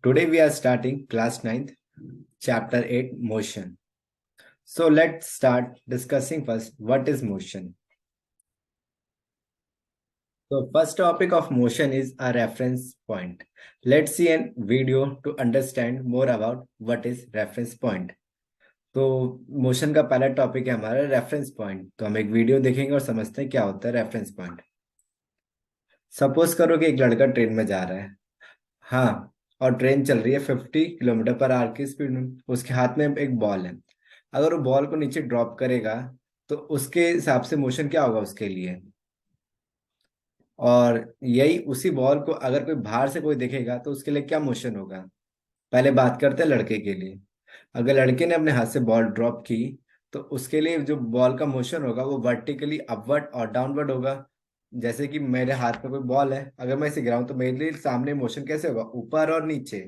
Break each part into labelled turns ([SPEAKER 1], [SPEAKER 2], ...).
[SPEAKER 1] Today we are starting class 9th, chapter 8, motion. So let's start discussing first what is motion. So first topic of motion is a reference point. Let's see a video to understand more about what is reference point. तो motion का पहला topic है हमारा reference point. तो हम एक video देखेंगे और समझते हैं क्या होता है रेफरेंस पॉइंट। सपोज करो कि एक लड़का ट्रेन में जा रहा है। हाँ, और ट्रेन चल रही है 50 किलोमीटर पर आवर की स्पीड में। उसके हाथ में एक बॉल है। अगर वो बॉल को नीचे ड्रॉप करेगा तो उसके हिसाब से मोशन क्या होगा उसके लिए। और यही उसी बॉल को अगर कोई बाहर से कोई देखेगा तो उसके लिए क्या मोशन होगा। पहले बात करते हैं लड़के के लिए। अगर लड़के ने अपने हाथ से बॉल ड्रॉप की तो उसके लिए जो बॉल का मोशन होगा वो वर्टिकली अपवर्ड और डाउनवर्ड होगा। जैसे कि मेरे हाथ में कोई बॉल है, अगर मैं इसे गिराऊं तो मेरे लिए सामने मोशन कैसे होगा, ऊपर और नीचे।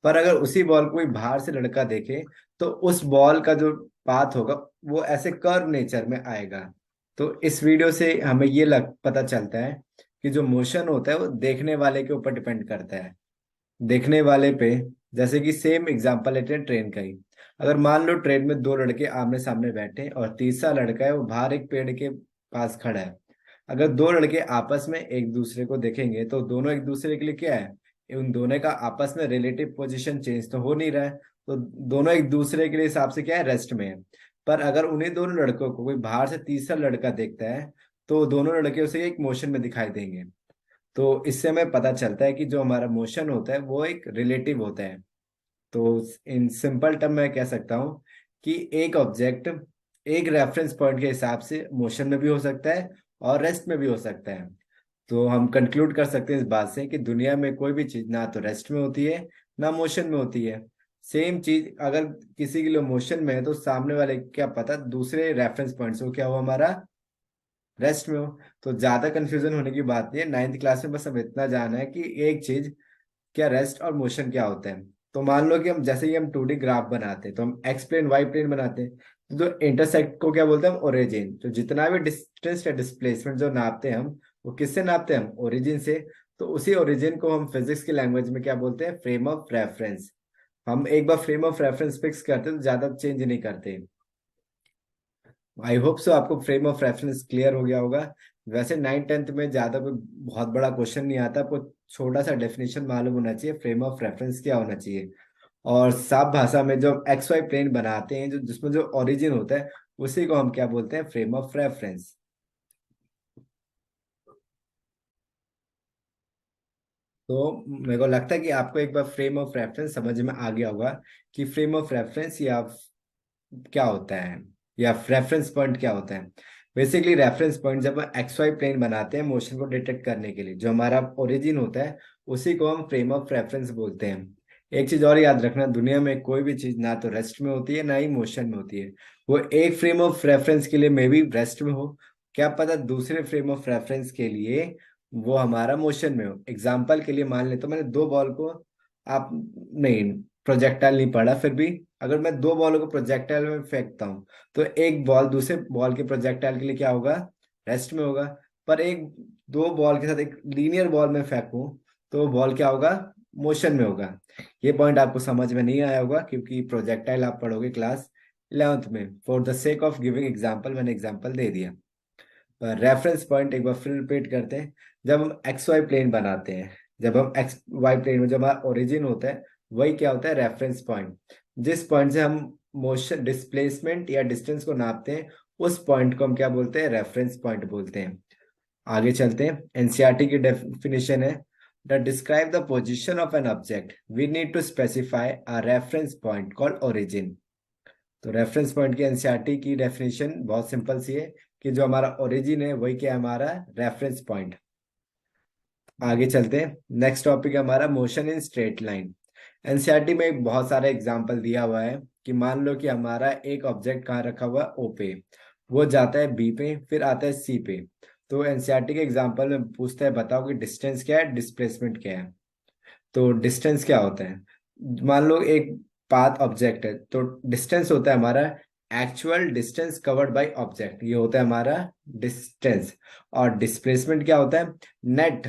[SPEAKER 1] पर अगर उसी बॉल को कोई बाहर से लड़का देखे तो उस बॉल का जो पाथ होगा वो ऐसे कर्व नेचर में आएगा। तो इस वीडियो से हमें ये पता चलता है कि जो मोशन होता है वो देखने वाले के ऊपर डिपेंड करता है। देखने वाले पे, जैसे कि सेम एग्जांपल लेते हैं ट्रेन का ही। अगर मान लो ट्रेन में दो लड़के आमने सामने बैठे हैं और तीसरा लड़का है वो बाहर एक पेड़ के पास खड़ा है। अगर दो लड़के आपस में एक दूसरे को देखेंगे तो दोनों एक दूसरे के लिए क्या है, उन दोनों का आपस में रिलेटिव पोजीशन चेंज तो हो नहीं रहा है। तो दोनों एक दूसरे के लिए हिसाब से क्या है, रेस्ट में है। पर अगर उन्हीं दोनों लड़कों को कोई बाहर से तीसरा लड़का देखता है तो दोनों लड़के उसे एक मोशन में दिखाई देंगे। तो इससे हमें पता चलता है कि जो हमारा मोशन होता है वो एक रिलेटिव होता है। तो इन सिंपल टर्म में कह सकता हूँ कि एक ऑब्जेक्ट एक रेफरेंस पॉइंट के हिसाब से मोशन में भी हो सकता है और रेस्ट में भी हो सकता है। तो हम कंक्लूड कर सकते हैं इस बात से कि दुनिया में कोई भी चीज ना तो रेस्ट में होती है ना मोशन में होती है। सेम चीज अगर किसी के लिए मोशन में है तो सामने वाले क्या पता दूसरे रेफरेंस पॉइंट से वो क्या हो हमारा रेस्ट में हो। तो ज्यादा कंफ्यूजन होने की बात नहीं है। 9th क्लास में बस हमें इतना जाना है कि एक चीज क्या रेस्ट और मोशन क्या होता है। तो मान लो कि हम जैसे ही हम 2D ग्राफ बनाते हैं तो हम एक्स प्लेन वाई प्लेन बनाते हैं। तो जो इंटरसेक्ट को क्या बोलते हैं हम, ओरिजिन। तो जितना भी डिस्टेंस या डिस्प्लेसमेंट जो नापते हैं हम, वो किससे नापते हैं हम, ओरिजिन से। तो उसी ओरिजिन को हम फिजिक्स की लैंग्वेज में क्या बोलते हैं, फ्रेम ऑफ रेफरेंस। हम एक बार फ्रेम ऑफ रेफरेंस फिक्स करते हैं तो ज्यादा चेंज नहीं करते। आई होप सो आपको फ्रेम ऑफ रेफरेंस क्लियर हो गया होगा। वैसे 9th 10th में ज्यादा कोई बहुत बड़ा क्वेश्चन नहीं आता, आपको छोटा सा डेफिनेशन मालूम होना चाहिए फ्रेम ऑफ रेफरेंस क्या होना चाहिए। और साफ भाषा में जो एक्स वाई प्लेन बनाते हैं जो जिसमें जो ओरिजिन होता है उसी को हम क्या बोलते हैं, फ्रेम ऑफ रेफरेंस। तो मेरे को लगता है कि आपको एक बार फ्रेम ऑफ रेफरेंस समझ में आ गया होगा कि फ्रेम ऑफ रेफरेंस या क्या होता है या रेफरेंस पॉइंट क्या होता है। बेसिकली रेफरेंस पॉइंट जब हम एक्स वाई प्लेन बनाते हैं मोशन को डिटेक्ट करने के लिए, जो हमारा ओरिजिन होता है उसी को हम फ्रेम ऑफ रेफरेंस बोलते हैं। एक चीज और याद रखना, दुनिया में कोई भी चीज ना तो रेस्ट में होती है ना ही मोशन में होती है। वो एक फ्रेम ऑफ रेफरेंस के लिए मे बी रेस्ट में हो, क्या पता दूसरे फ्रेम ऑफ रेफरेंस के लिए वो हमारा मोशन में हो। एग्जाम्पल के लिए मान ले तो मैंने दो बॉल को, आप नहीं, प्रोजेक्टाइल नहीं पढ़ा फिर भी, अगर मैं दो बॉलों को प्रोजेक्टाइल में फेंकता हूँ तो एक बॉल दूसरे बॉल के प्रोजेक्टाइल के लिए क्या होगा, रेस्ट में होगा। पर एक दो बॉल के साथ एक लीनियर बॉल में फेंकूं तो बॉल क्या होगा, मोशन में होगा। ये पॉइंट आपको समझ में नहीं आया होगा क्योंकि प्रोजेक्टाइल आप पढ़ोगे क्लास 11th में। For the sake of giving example मैंने एग्जाम्पल दे दिया। रेफरेंस पॉइंट एक बार फिर रिपीट करते हैं। जब हम एक्स वाई प्लेन बनाते हैं, जब हम एक्स वाई प्लेन में जब हमारा ओरिजिन होता है वही क्या होता है, रेफरेंस पॉइंट। जिस पॉइंट से हम मोशन डिस्प्लेसमेंट या डिस्टेंस को नापते हैं उस पॉइंट को हम क्या बोलते हैं, रेफरेंस पॉइंट बोलते हैं। आगे चलते हैं। एनसीईआरटी की डेफिनेशन है, the describe the position of an object we need to specify a reference point called origin. तो रेफरेंस पॉइंट की एनसीईआरटी की डेफिनेशन बहुत सिंपल सी है कि जो हमारा ओरिजिन है वही क्या है, हमारा रेफरेंस पॉइंट। आगे चलते हैं। नेक्स्ट टॉपिक है हमारा motion in straight line. NCERT में एक बहुत सारे एग्जांपल दिया हुआ है कि मान लो कि हमारा एक ऑब्जेक्ट कहाँ रखा हुआ है, ओ पे, वो जाता है बी पे फिर आता है सी पे। तो एनसीईआरटी के एग्जांपल में पूछता है बताओ कि डिस्टेंस क्या है, डिस्प्लेसमेंट क्या है। तो डिस्टेंस क्या होता है, मान लो एक पाथ ऑब्जेक्ट है तो डिस्टेंस होता है हमारा actual distance covered by object, ये होता है हमारा डिस्टेंस। और डिस्प्लेसमेंट क्या होता है, नेट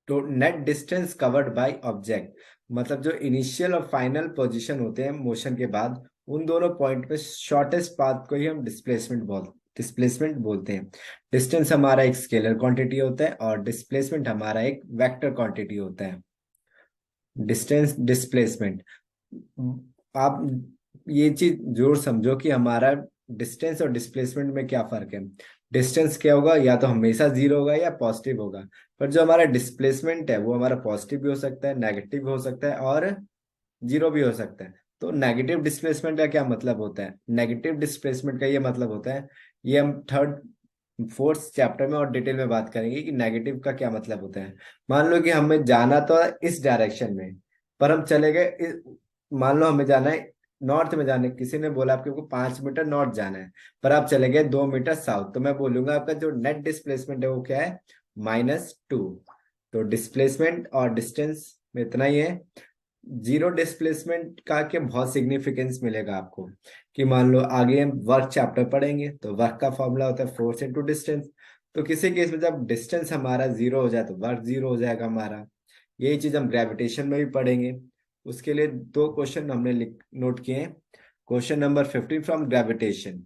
[SPEAKER 1] तो net distance covered by object, मतलब जो इनिशियल और फाइनल पोजीशन होते हैं मोशन के बाद, उन दोनों पॉइंट पे शॉर्टेस्ट पाथ को ही हम डिस्प्लेसमेंट बोलते हैं। डिस्टेंस हमारा एक स्केलर क्वांटिटी होता है और डिस्प्लेसमेंट हमारा एक वेक्टर क्वांटिटी होता है। डिस्टेंस डिस्प्लेसमेंट, आप ये चीज जरूर समझो कि हमारा डिस्टेंस और डिस्प्लेसमेंट में क्या फर्क है। डिस्टेंस क्या होगा, या तो हमेशा जीरो होगा या पॉजिटिव होगा। पर जो हमारा डिस्प्लेसमेंट है वो हमारा पॉजिटिव भी हो सकता है, नेगेटिव भी हो सकता है और जीरो भी हो सकता है। तो नेगेटिव डिस्प्लेसमेंट का क्या मतलब होता है? नेगेटिव डिस्प्लेसमेंट का ये मतलब होता है, ये हम थर्ड फोर्थ चैप्टर में और डिटेल में बात करेंगे कि नेगेटिव का क्या मतलब होता है। मान लो कि हमें जाना तो है इस डायरेक्शन में, पर हम चले गए मान लो हमें जाना है नॉर्थ में, जाने किसी ने बोला आपको 5 मीटर नॉर्थ जाना है, पर आप चले गए 2 मीटर साउथ, तो मैं बोलूंगा आपका जो नेट डिस्प्लेसमेंट है वो क्या है, -2। तो डिस्प्लेसमेंट और डिस्टेंस में इतना ही है। जीरो डिस्प्लेसमेंट का क्या बहुत सिग्निफिकेंस मिलेगा आपको, कि मान लो आगे हम वर्क चैप्टर पढ़ेंगे तो वर्क का फॉर्मूला होता है फोर्स इनटू डिस्टेंस। तो किसी केस में जब डिस्टेंस हमारा जीरो हो जाए तो वर्क जीरो हो जाएगा हमारा। यही चीज हम ग्रेविटेशन में भी पढ़ेंगे। उसके लिए दो क्वेश्चन हमने नोट किए हैं। क्वेश्चन नंबर 15 फ्रॉम ग्रेविटेशन,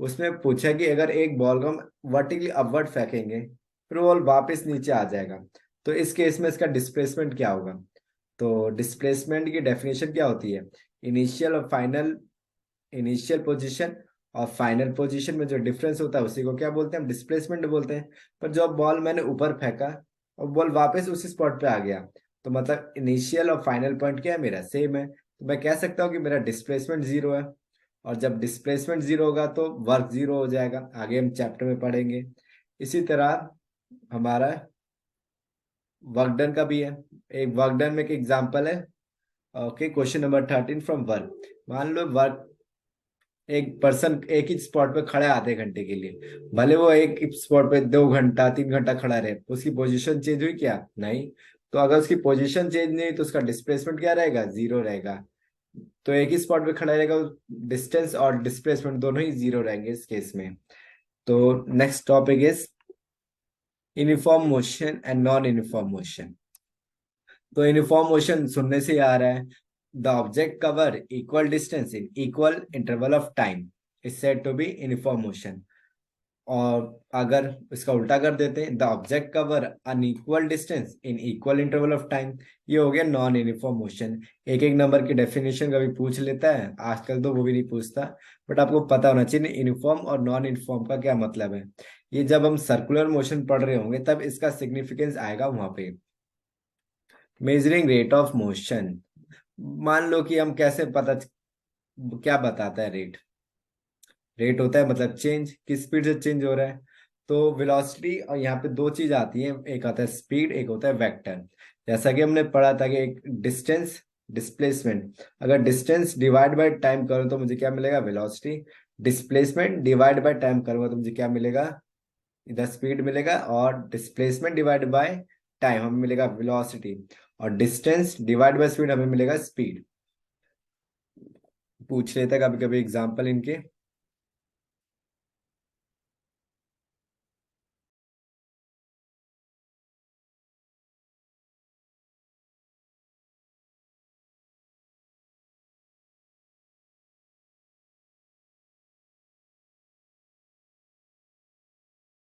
[SPEAKER 1] उसमें पूछा कि अगर एक बॉल को हम वर्टिकली अपवर्ड फेंकेंगे फिर वो बॉल वापस नीचे आ जाएगा, तो इस केस में इसका डिस्प्लेसमेंट क्या होगा? तो डिस्प्लेसमेंट की डेफिनेशन क्या होती है? इनिशियल और फाइनल, इनिशियल पोजीशन और फाइनल पोजीशन में जो डिफरेंस होता है उसी को क्या बोलते हैं? हम डिस्प्लेसमेंट बोलते हैं। पर जो बॉल मैंने ऊपर फेंका और बॉल वापस उसी स्पॉट पे आ गया, तो मतलब इनिशियल और फाइनल पॉइंट क्या है, मेरा सेम है, तो मैं कह सकता हूँ कि मेरा डिस्प्लेसमेंट जीरो है। और जब डिस्प्लेसमेंट जीरो होगा तो वर्क जीरो हो जाएगा, आगे हम चैप्टर में पढ़ेंगे। इसी तरह हमारा वर्क डन का भी है। एक वर्क डन में एक एग्जांपल है। Okay, question number 13 from work. मान लो वर्क, एक पर्सन एक ही स्पॉट पे खड़ा है आधे घंटे के लिए, भले वो एक स्पॉट पे 2 घंटा 3 घंटा खड़ा रहे, उसकी पोजीशन चेंज हुई क्या? नहीं। तो अगर उसकी पोजीशन चेंज नहीं हुई तो उसका डिस्प्लेसमेंट क्या रहेगा? जीरो रहेगा। तो एक ही स्पॉट पे खड़ा रहेगा, डिस्टेंस और डिस्प्लेसमेंट दोनों ही जीरो रहेंगे इस केस में। तो next topic is uniform motion and non uniform motion. तो यूनिफॉर्म मोशन सुनने से ही आ रहा है, the object cover equal distance in equal interval of time is said to be uniform motion. और अगर इसका उल्टा कर देते हैं, the object cover unequal distance in equal interval of time, ये हो गया नॉन यूनिफॉर्म मोशन। एक एक नंबर की डेफिनेशन कभी पूछ लेता है, आजकल तो वो भी नहीं पूछता, बट आपको पता होना चाहिए यूनिफॉर्म और नॉन यूनिफॉर्म का क्या मतलब है। ये जब हम सर्कुलर मोशन पढ़ रहे होंगे तब इसका सिग्निफिकेंस आएगा वहां पे। मेजरिंग रेट ऑफ मोशन, मान लो कि हम कैसे पता, क्या बताता है रेट? रेट होता है मतलब चेंज, किस स्पीड से चेंज हो रहा है। तो वेलोसिटी, और यहाँ पे दो चीज आती है, एक आता है स्पीड, एक होता है वेक्टर। जैसा कि हमने पढ़ा था कि एक डिस्टेंस डिस्प्लेसमेंट, अगर डिस्टेंस डिवाइड बाय टाइम करो तो मुझे क्या मिलेगा? Velocity. Displacement divide by time करूंगा तो मुझे क्या मिलेगा? इधर स्पीड मिलेगा, और डिस्प्लेसमेंट डिवाइड बाय टाइम हमें मिलेगा वेलोसिटी, और डिस्टेंस डिवाइड बाय स्पीड हमें मिलेगा स्पीड। पूछ लेता है कभी कभी एग्जाम्पल इनके।